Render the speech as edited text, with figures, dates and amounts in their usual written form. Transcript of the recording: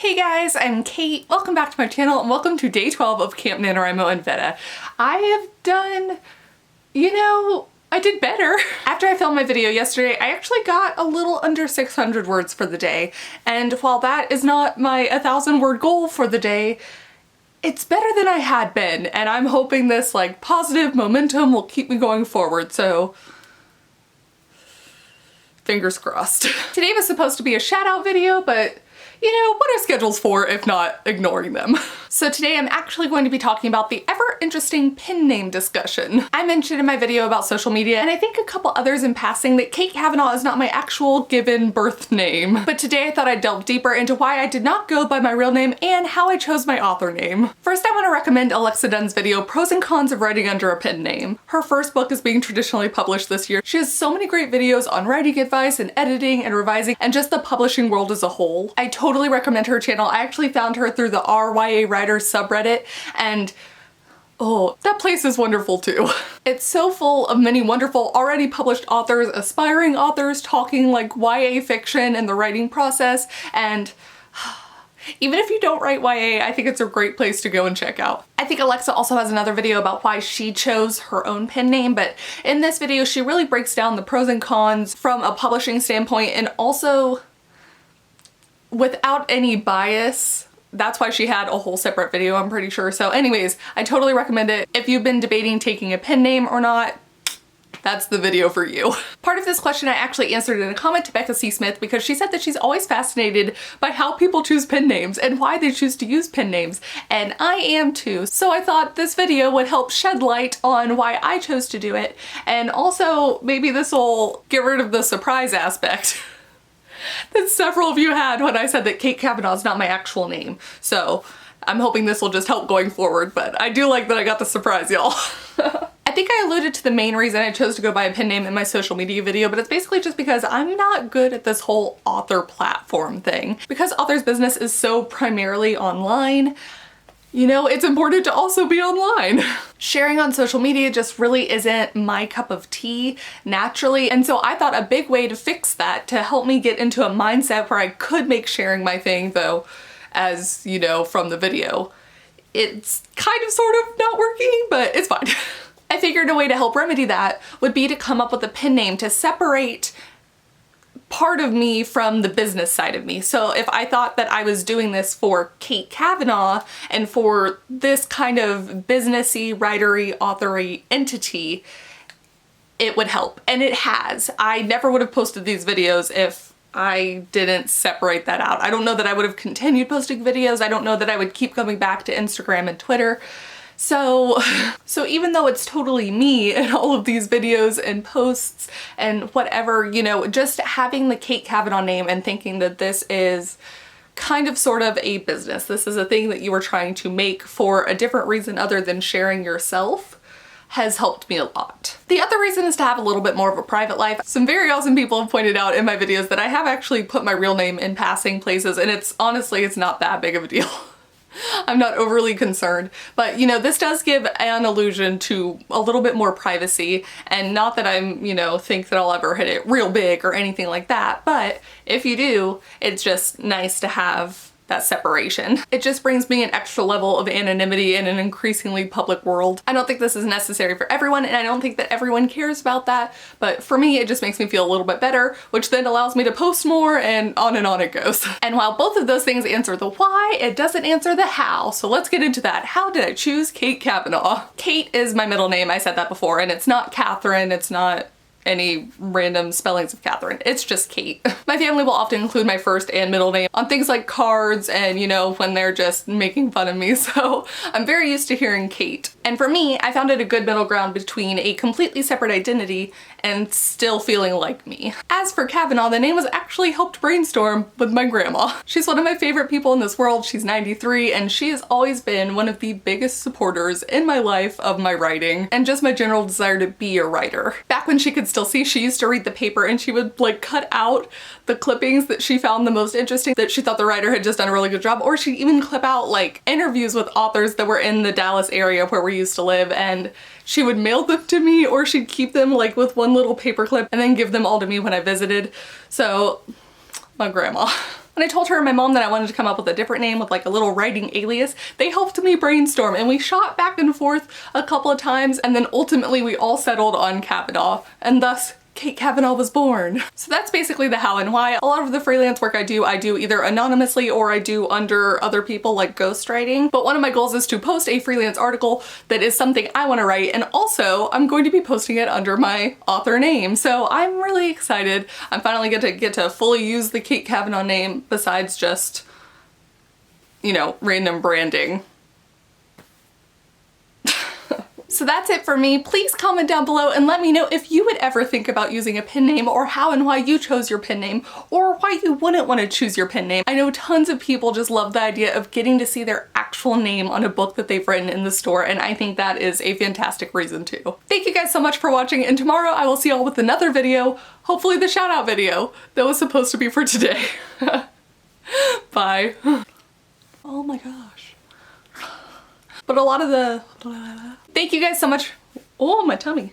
Hey guys, I'm Kate. Welcome back to my channel and welcome to day 12 of Camp NaNoWriMo and Veta. I have done, I did better. After I filmed my video yesterday, I actually got a little under 600 words for the day. And while that is not my 1,000-word goal for the day, it's better than I had been. And I'm hoping this positive momentum will keep me going forward. So fingers crossed. Today was supposed to be a shout out video, but what are schedules for if not ignoring them? So today I'm actually going to be talking about the ever interesting pen name discussion. I mentioned in my video about social media, and I think a couple others in passing, that Kate Cavanaugh is not my actual given birth name. But today I thought I'd delve deeper into why I did not go by my real name and how I chose my author name. First, I want to recommend Alexa Donne's video, Pros and Cons of Writing Under a Pen Name. Her first book is being traditionally published this year. She has so many great videos on writing advice and editing and revising and just the publishing world as a whole. I totally recommend her channel. I actually found her through the RYA Writers subreddit, and oh, that place is wonderful too. It's so full of many wonderful already published authors, aspiring authors talking YA fiction and the writing process, and even if you don't write YA, I think it's a great place to go and check out. I think Alexa also has another video about why she chose her own pen name, but in this video she really breaks down the pros and cons from a publishing standpoint, and also without any bias. That's why she had a whole separate video, I'm pretty sure. So anyways, I totally recommend it. If you've been debating taking a pen name or not, that's the video for you. Part of this question I actually answered in a comment to Becca C. Smith, because she said that she's always fascinated by how people choose pen names and why they choose to use pen names, and I am too. So I thought this video would help shed light on why I chose to do it, and also maybe this will get rid of the surprise aspect that several of you had when I said that Kate Cavanaugh is not my actual name. So I'm hoping this will just help going forward, but I do like that I got the surprise, y'all. I think I alluded to the main reason I chose to go by a pen name in my social media video, but it's basically just because I'm not good at this whole author platform thing. Because author's business is so primarily online, it's important to also be online. Sharing on social media just really isn't my cup of tea naturally, and so I thought a big way to fix that, to help me get into a mindset where I could make sharing my thing, though, as from the video, it's kind of sort of not working, but it's fine. I figured a way to help remedy that would be to come up with a pen name to separate part of me from the business side of me. So if I thought that I was doing this for Kate Cavanaugh and for this kind of businessy, writery, authory entity, it would help. And it has. I never would have posted these videos if I didn't separate that out. I don't know that I would have continued posting videos. I don't know that I would keep coming back to Instagram and Twitter. So even though it's totally me in all of these videos and posts and whatever, just having the Kate Cavanaugh name and thinking that this is kind of sort of a business, this is a thing that you are trying to make for a different reason other than sharing yourself, has helped me a lot. The other reason is to have a little bit more of a private life. Some very awesome people have pointed out in my videos that I have actually put my real name in passing places, and honestly, it's not that big of a deal. I'm not overly concerned, but this does give an allusion to a little bit more privacy, and not that I'm, think that I'll ever hit it real big or anything like that, but if you do, it's just nice to have that separation. It just brings me an extra level of anonymity in an increasingly public world. I don't think this is necessary for everyone, and I don't think that everyone cares about that, but for me, it just makes me feel a little bit better, which then allows me to post more, and on it goes. And while both of those things answer the why, it doesn't answer the how, so let's get into that. How did I choose Kate Cavanaugh? Kate is my middle name, I said that before, and it's not Catherine, it's not any random spellings of Catherine. It's just Kate. My family will often include my first and middle name on things like cards and, when they're just making fun of me, so I'm very used to hearing Kate. And for me, I found it a good middle ground between a completely separate identity and still feeling like me. As for Cavanaugh, the name was actually helped brainstorm with my grandma. She's one of my favorite people in this world. She's 93, and she has always been one of the biggest supporters in my life of my writing and just my general desire to be a writer. Back when she could still see, she used to read the paper, and she would cut out the clippings that she found the most interesting, that she thought the writer had just done a really good job, or she'd even clip out interviews with authors that were in the Dallas area where we used to live, and she would mail them to me, or she'd keep them with one little paper clip and then give them all to me when I visited. So my grandma. When I told her and my mom that I wanted to come up with a different name with like a little writing alias, they helped me brainstorm and we shot back and forth a couple of times, and then ultimately we all settled on Cavanaugh, and thus Kate Cavanaugh was born. So that's basically the how and why. A lot of the freelance work I do either anonymously or I do under other people, like ghostwriting. But one of my goals is to post a freelance article that is something I want to write, and also I'm going to be posting it under my author name. So I'm really excited. I'm finally going to get to fully use the Kate Cavanaugh name besides just, you know, random branding. So that's it for me. Please comment down below and let me know if you would ever think about using a pen name, or how and why you chose your pen name, or why you wouldn't want to choose your pen name. I know tons of people just love the idea of getting to see their actual name on a book that they've written in the store, and I think that is a fantastic reason too. Thank you guys so much for watching, and tomorrow I will see y'all with another video, hopefully the shout out video that was supposed to be for today. Bye. Oh my gosh. But a lot of the... Thank you guys so much. Oh, my tummy.